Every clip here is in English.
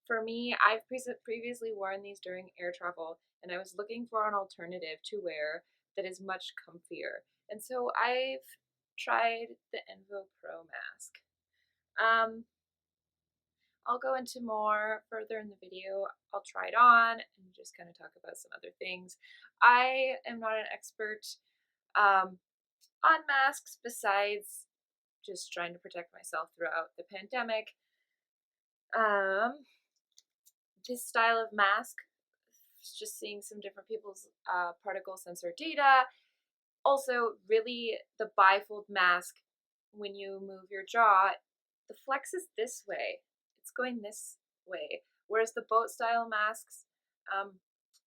For me, I've previously worn these during air travel, and I was looking for an alternative to wear that is much comfier. And so I've tried the Envo Pro mask. Um, I'll go into more further in the video. I'll try it on and just kind of talk about some other things. I am not an expert um, on masks besides just trying to protect myself throughout the pandemic. Um, this style of mask, just seeing some different people's particle sensor data. Also, really, the bifold mask, when you move your jaw, the flex is this way. It's going this way. Whereas the boat style masks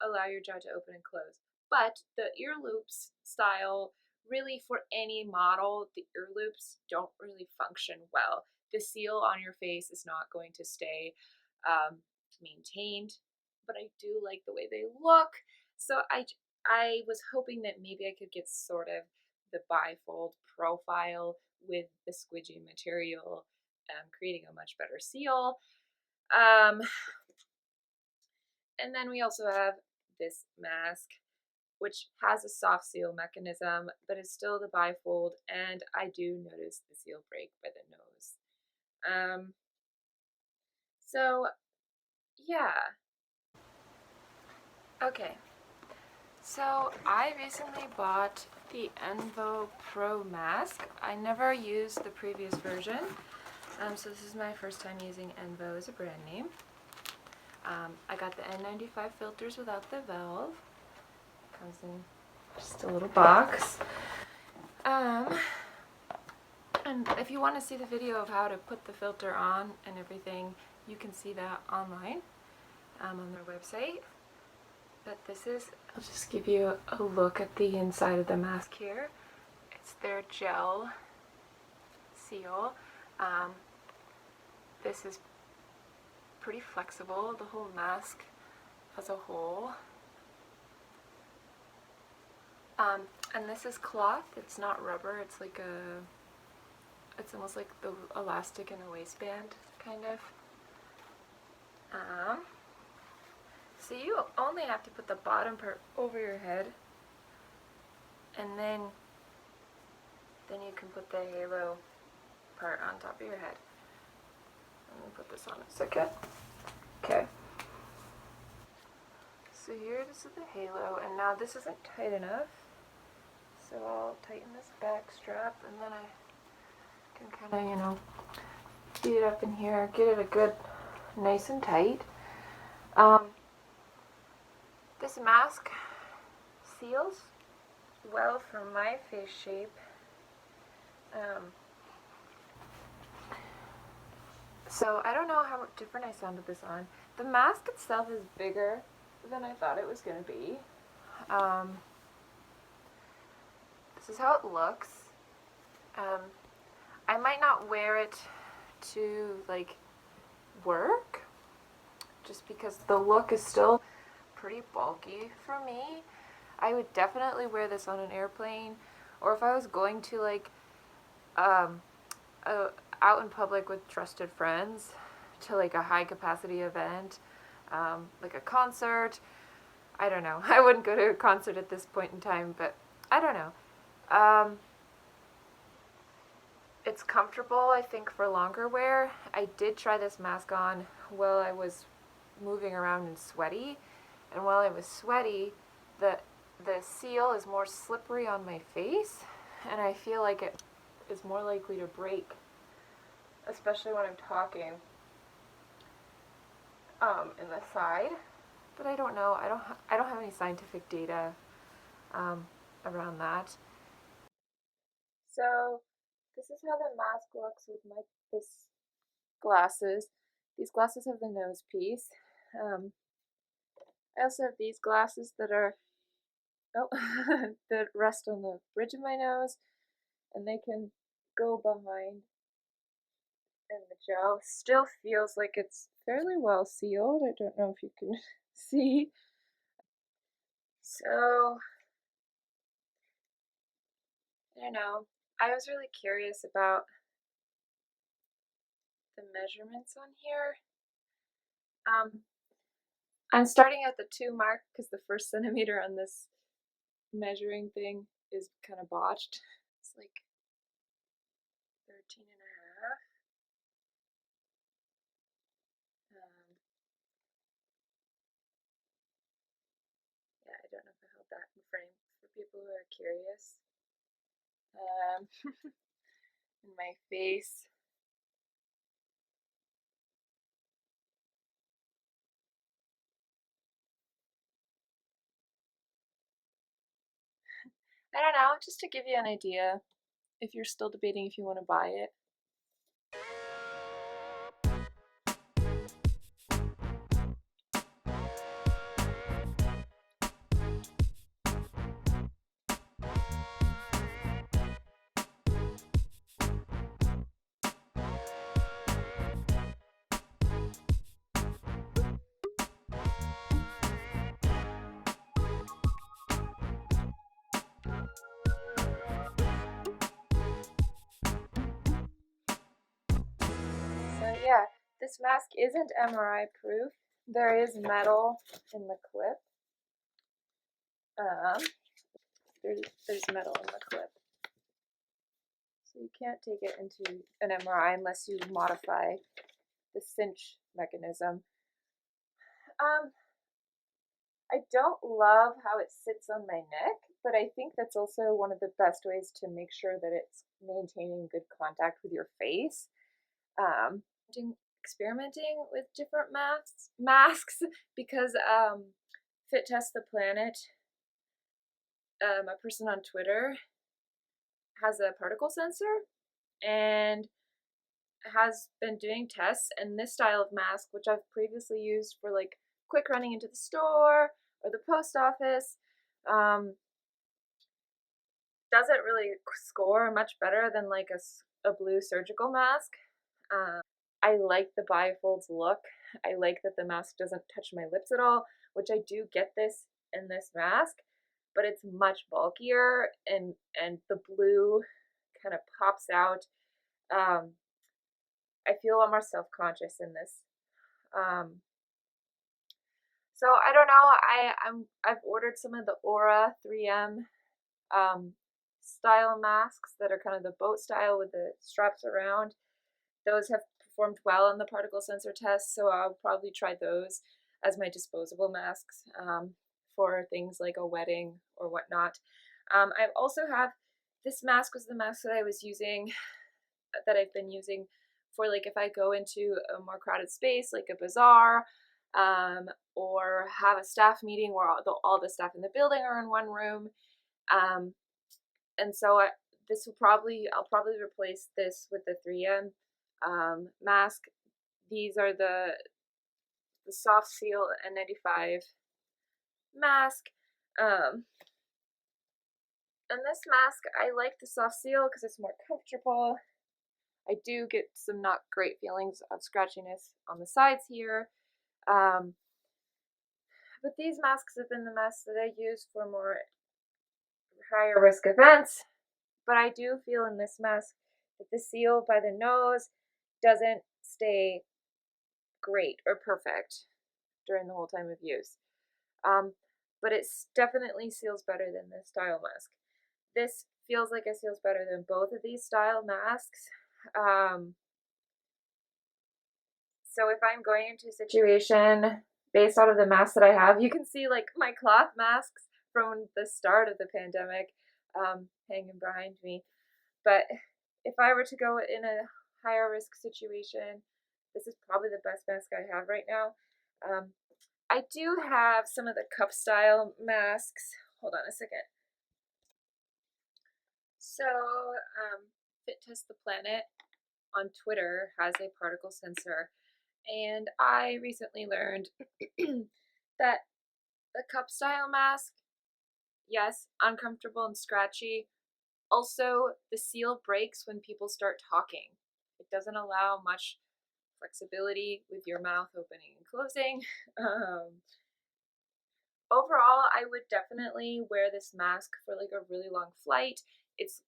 allow your jaw to open and close. But the ear loops style, really for any model, the ear loops don't really function well. The seal on your face is not going to stay maintained, but I do like the way they look. So I was hoping that maybe I could get sort of the bifold profile with the squidgy material, creating a much better seal. Um, and then we also have this mask, which has a soft seal mechanism, but is still the bifold, and I do notice the seal break by the nose. So yeah. Okay, so I recently bought the Envo Pro mask. I never used the previous version, so this is my first time using Envo as a brand name. I got the N95 filters without the valve. Comes in just a little box. And if you want to see the video of how to put the filter on and everything, you can see that online on their website. But this is, I'll just give you a look at the inside of the mask here. It's their gel seal. This is pretty flexible, the whole mask as a whole. And this is cloth, it's not rubber, it's like it's almost like the elastic in a waistband, kind of. So you only have to put the bottom part over your head, and then you can put the halo part on top of your head. Let me put this on a second. Okay. So here, this is the halo, and now this isn't tight enough. So I'll tighten this back strap, and then I can kind of, feed it up in here, get it a good, nice and tight. This mask seals well for my face shape. So I don't know how different I sounded this on. The mask itself is bigger than I thought it was going to be. This is how it looks. I might not wear it to work, just because the look is still pretty bulky for me. I would definitely wear this on an airplane, or if I was going to out in public with trusted friends to a high capacity event, like a concert. I don't know. I wouldn't go to a concert at this point in time, but I don't know. It's comfortable, I think, for longer wear. I did try this mask on while I was moving around and sweaty, and while I was sweaty, the seal is more slippery on my face, and I feel like it is more likely to break, especially when I'm talking in the side. But I don't know. I don't have any scientific data around that. So this is how the mask looks with this glasses. These glasses have the nose piece. I also have these glasses that are that rest on the bridge of my nose, and they can go behind. And the gel still feels like it's fairly well sealed. I don't know if you can see. So I don't know. I was really curious about the measurements on here. I'm starting at the 2 mark because the first centimeter on this measuring thing is kind of botched. It's like 13 and a half. Yeah, I don't know if I held that in frame for people who are curious. In my face. I don't know, just to give you an idea if you're still debating if you want to buy it. So yeah, this mask isn't MRI proof. There is metal in the clip. There's metal in the clip. So you can't take it into an MRI unless you modify the cinch mechanism. I don't love how it sits on my neck, but I think that's also one of the best ways to make sure that it's maintaining good contact with your face. Experimenting with different masks because Fit Test the Planet, a person on Twitter, has a particle sensor and has been doing tests, and this style of mask, which I've previously used for like quick running into the store or the post office, doesn't really score much better than like a blue surgical mask. I like the bifolds look. I like that the mask doesn't touch my lips at all, which I do get this in this mask, but it's much bulkier and the blue kind of pops out. I feel a lot more self-conscious in this. So I don't know. I've ordered some of the Aura 3M style masks that are kind of the boat style with the straps around. Those have performed well on the particle sensor test, so I'll probably try those as my disposable masks for things like a wedding or whatnot. I also have, this mask was the mask that I was using, that I've been using for like if I go into a more crowded space like a bazaar, or have a staff meeting where all the staff in the building are in one room. And so I'll probably replace this with the 3M mask. These are the Soft Seal N95 mask. And this mask, I like the Soft Seal because it's more comfortable. I do get some not great feelings of scratchiness on the sides here. But these masks have been the masks that I use for more higher risk events. But I do feel in this mask that the seal by the nose doesn't stay great or perfect during the whole time of use. But it definitely seals better than this style mask. This feels like it seals better than both of these style masks. So if I'm going into a situation based out of the masks that I have, you can see like my cloth masks from the start of the pandemic hanging behind me. But if I were to go in a higher risk situation, this is probably the best mask I have right now. I do have some of the cup style masks. Hold on a second. So, Fit Test the Planet on Twitter has a particle sensor, and I recently learned that the cup style mask, yes, uncomfortable and scratchy. Also, the seal breaks when people start talking. It doesn't allow much flexibility with your mouth opening and closing. Overall, I would definitely wear this mask for like a really long flight. It's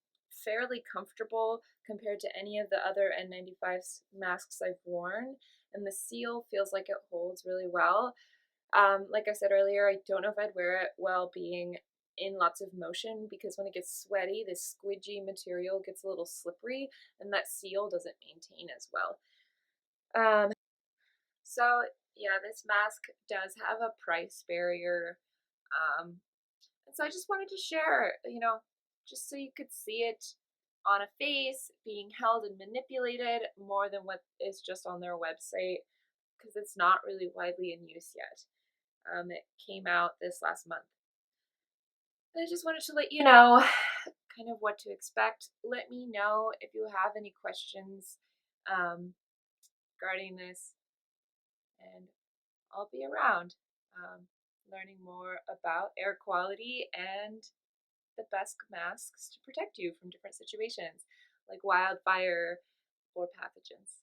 fairly comfortable compared to any of the other N95 masks I've worn. and the seal feels like it holds really well. Like I said earlier, I don't know if I'd wear it while being in lots of motion because when it gets sweaty, this squidgy material gets a little slippery and that seal doesn't maintain as well. Um, so yeah, this mask does have a price barrier. Um, and so I just wanted to share, just so you could see it on a face being held and manipulated more than what is just on their website because it's not really widely in use yet. It came out this last month. I just wanted to let you know kind of what to expect. Let me know if you have any questions um, regarding this, and I'll be around learning more about air quality and the best masks to protect you from different situations like wildfire or pathogens.